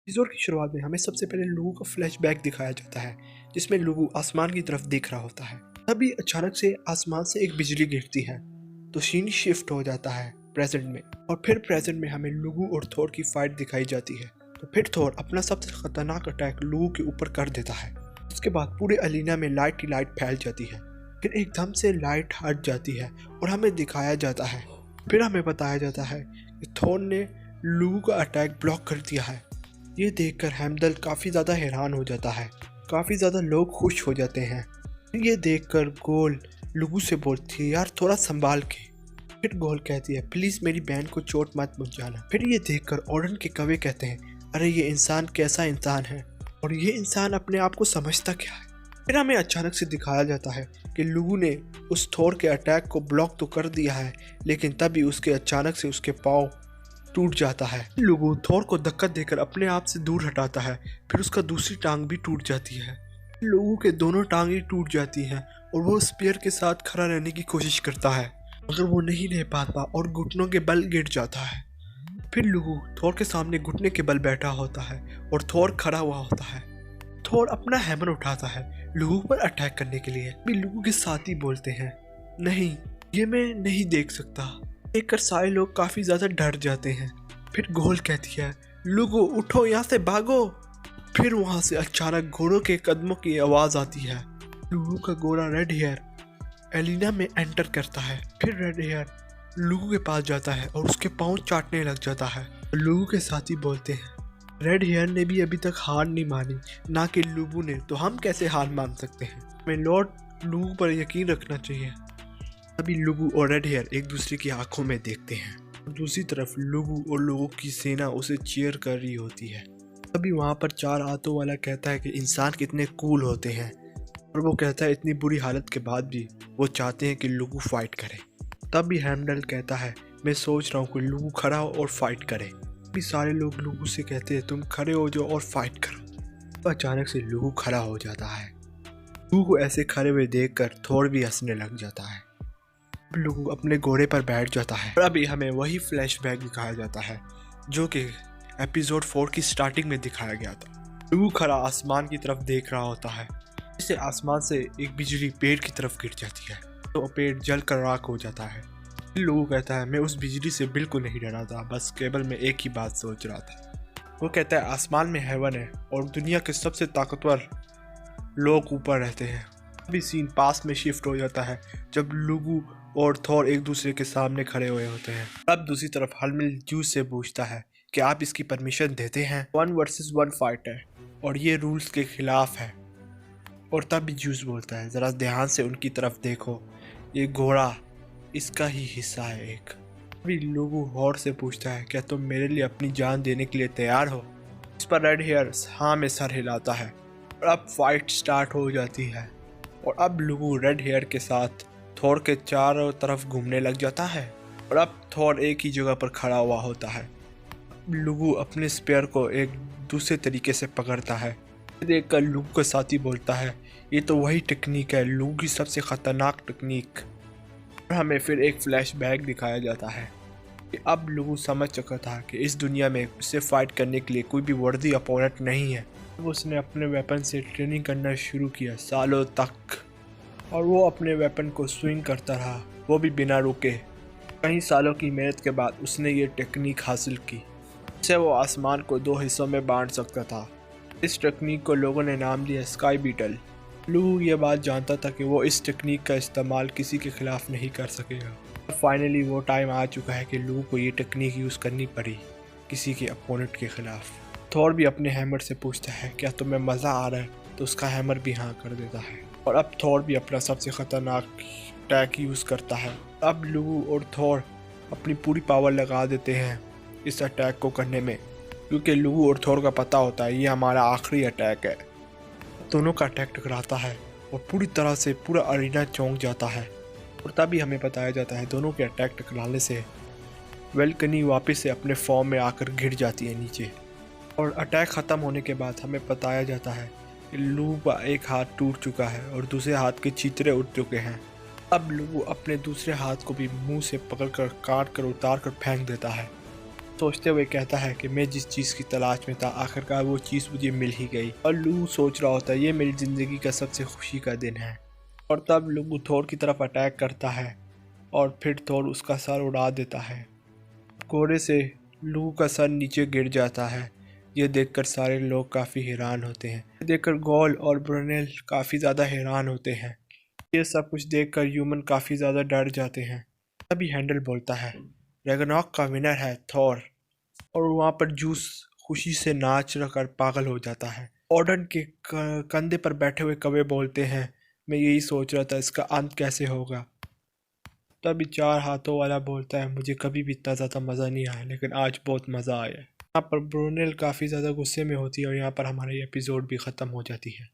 Episode की शुरुआत में हमें सबसे पहले लुगु का फ्लैशबैक दिखाया जाता है, जिसमें लुगु आसमान की तरफ देख रहा होता है। तभी अचानक से आसमान से एक बिजली गिरती है, तो सीन शिफ्ट हो जाता है प्रेजेंट में। और फिर प्रेजेंट में हमें लुगु और थोर की फाइट दिखाई जाती है। तो फिर थोर अपना सबसे खतरनाक अटैक लुगु के ऊपर कर देता है। उसके बाद पूरे अलीना में लाइट ही लाइट फैल जाती है। फिर एकदम से लाइट हट जाती है और हमें दिखाया जाता है। फिर हमें बताया जाता है कि थोर ने लुगु का अटैक ब्लॉक कर दिया है। ये देखकर हेमदल काफ़ी ज़्यादा हैरान हो जाता है। काफ़ी ज़्यादा लोग खुश हो जाते हैं। ये देखकर गोल लुगु से बोलती है, यार थोड़ा संभाल के। फिर गोल कहती है, प्लीज़ मेरी बहन को चोट मत पहुंचाना। फिर ये देखकर ओडन के कवि कहते हैं, अरे ये इंसान कैसा इंसान है और ये इंसान अपने आप को समझता क्या है। फिर हमें अचानक से दिखाया जाता है कि लुगु ने उस थोर के अटैक को ब्लॉक तो कर दिया है, लेकिन तभी उसके अचानक से उसके पाँव टूट जाता है। लुगु थोर को धक्का देकर अपने आप से दूर हटाता है। फिर उसका दूसरी टांग भी टूट जाती है। लुगु के दोनों टांगें टूट जाती हैं और वो स्पीयर के साथ खड़ा रहने की कोशिश करता है, मगर वो नहीं रह पाता और घुटनों के बल गिर जाता है। फिर लुगु थोर के सामने घुटने के बल बैठा होता है और थोर खड़ा हुआ होता है। थोर अपना हैमर उठाता है लुगु पर अटैक करने के लिए। भी लुगु के साथी बोलते हैं, नहीं ये मैं नहीं देख सकता। देखकर सारे लोग काफी ज्यादा डर जाते हैं। फिर गोल कहती है, लुगु उठो, यहाँ से भागो। फिर वहां से अचानक घोड़ों के कदमों की आवाज आती है। लुगु का घोड़ा रेड हेयर एलिना में एंटर करता है। फिर रेड हेयर लुगु के पास जाता है और उसके पाँव चाटने लग जाता है। लुगु के साथी बोलते हैं, रेड हेयर ने भी अभी तक हार नहीं मानी, ना कि लुगु ने, तो हम कैसे हार मान सकते हैं। हमें लॉर्ड लुगु पर यकीन रखना चाहिए। अभी लुगु और रेड हेयर एक दूसरे की आंखों में देखते हैं। दूसरी तरफ लुगु और लोगों की सेना उसे चीयर कर रही होती है। तभी वहाँ पर चार हाथों वाला कहता है कि इंसान कितने कूल होते हैं, और वो कहता है इतनी बुरी हालत के बाद भी वो चाहते हैं कि लुगु फाइट करे। तभी हेमदल कहता है, मैं सोच रहा हूँ कि लुगु खड़ा हो और फाइट करे। तभी सारे लोग लुगु से कहते हैं, तुम खड़े हो जाओ और फाइट करो। तो अचानक से लुगु खड़ा हो जाता है। लुगु को ऐसे खड़े हुए देखकर थोर भी हंसने लग जाता है। लुगु अपने घोड़े पर बैठ जाता है और अभी हमें वही फ्लैशबैक दिखाया जाता है जो कि एपिसोड 4 की स्टार्टिंग में दिखाया गया था। लुगु खड़ा आसमान की तरफ देख रहा होता है। इससे आसमान से एक बिजली पेड़ की तरफ गिर जाती है, तो पेड़ जलकर राख हो जाता है। लुगु कहता है, मैं उस बिजली से बिल्कुल नहीं डरा था, बस केवल मैं एक ही बात सोच रहा था। वो कहता है, आसमान में हेवन है और दुनिया के सबसे ताकतवर लोग ऊपर रहते हैं। अभी सीन पास में शिफ्ट हो जाता है जब लुगु और थोर एक दूसरे के सामने खड़े हुए होते हैं। अब दूसरी तरफ हलमिल जूस से पूछता है कि आप इसकी परमिशन देते हैं। 1 वर्सेस 1 फाइट है और ये रूल्स के खिलाफ है। और तब भी जूस बोलता है, जरा ध्यान से उनकी तरफ देखो, ये घोड़ा इसका ही हिस्सा है एक। अभी लुगु हॉर से पूछता है, क्या तुम मेरे लिए अपनी जान देने के लिए तैयार हो। इस पर रेड हेयर हाँ में सर हिलाता है और अब फाइट स्टार्ट हो जाती है। और अब लुगु रेड हेयर के साथ थोर के चारों तरफ घूमने लग जाता है और अब थोर एक ही जगह पर खड़ा हुआ होता है। लुगु अपने स्पेयर को एक दूसरे तरीके से पकड़ता है। देखकर लुगु का साथी बोलता है, ये तो वही टेक्निक है, लुगु की सबसे खतरनाक टेक्निक। और हमें फिर एक फ्लैशबैक दिखाया जाता है कि अब लुगु समझ चुका था कि इस दुनिया में उससे फाइट करने के लिए कोई भी वर्दी अपोनेंट नहीं है। अब उसने अपने वेपन से ट्रेनिंग करना शुरू किया सालों तक, और वो अपने वेपन को स्विंग करता रहा, वो भी बिना रुके। कई सालों की मेहनत के बाद उसने ये टेक्निक हासिल की, इससे वो आसमान को 2 हिस्सों में बांट सकता था। इस टेक्निक को लोगों ने नाम दिया स्काई बीटल। लुगु ये बात जानता था कि वो इस टेक्निक का इस्तेमाल किसी के खिलाफ नहीं कर सकेगा। फाइनली वो टाइम आ चुका है कि लुगु को ये टेक्निक यूज़ करनी पड़ी किसी के अपोनेंट के खिलाफ। थोर भी अपने हैमर से पूछता है, क्या तुम्हें मज़ा आ रहा है, तो उसका हैमर भी हाँ कर देता है। और अब थोर भी अपना सबसे ख़तरनाक अटैक यूज़ करता है। अब लुगु और थोर अपनी पूरी पावर लगा देते हैं इस अटैक को करने में, क्योंकि लुगु और थोर का पता होता है ये हमारा आखिरी अटैक है। दोनों का अटैक टकराता है और पूरी तरह से पूरा अरीना चौंक जाता है। और तभी हमें बताया जाता है दोनों के अटैक टकराने से वेलकनी वापस से अपने फॉर्म में आकर गिर जाती है नीचे। और अटैक ख़त्म होने के बाद हमें बताया जाता है कि लुगु का एक हाथ टूट चुका है और दूसरे हाथ के चीथड़े उठ चुके हैं। अब लुगु अपने दूसरे हाथ को भी मुंह से पकड़कर काट कर उतार कर फेंक देता है। सोचते हुए कहता है कि मैं जिस चीज़ की तलाश में था आखिरकार वो चीज़ मुझे मिल ही गई। और लू सोच रहा होता है ये मेरी ज़िंदगी का सबसे खुशी का दिन है। और तब लू थोर की तरफ अटैक करता है और फिर थोर उसका सर उड़ा देता है। कोहरे से लू का सर नीचे गिर जाता है। ये देखकर सारे लोग काफ़ी हैरान होते हैं। ये देखकर गॉल और ब्रुनेल काफ़ी ज़्यादा हैरान होते हैं। ये सब कुछ देखकर ह्यूमन काफ़ी ज़्यादा डर जाते हैं। तभी हैंडल बोलता है रैग्नारॉक का विनर है थॉर। और वहाँ पर जूस खुशी से नाच कर पागल हो जाता है। ऑर्डन के कंधे पर बैठे हुए कौवे बोलते हैं मैं यही सोच रहा था इसका अंत कैसे होगा। तभी चार हाथों वाला बोलता है मुझे कभी भी इतना ज़्यादा मज़ा नहीं आया लेकिन आज बहुत मज़ा आया। यहाँ पर ब्रूनेल काफ़ी ज़्यादा गुस्से में होती है और यहाँ पर हमारी एपिसोड भी ख़त्म हो जाती है।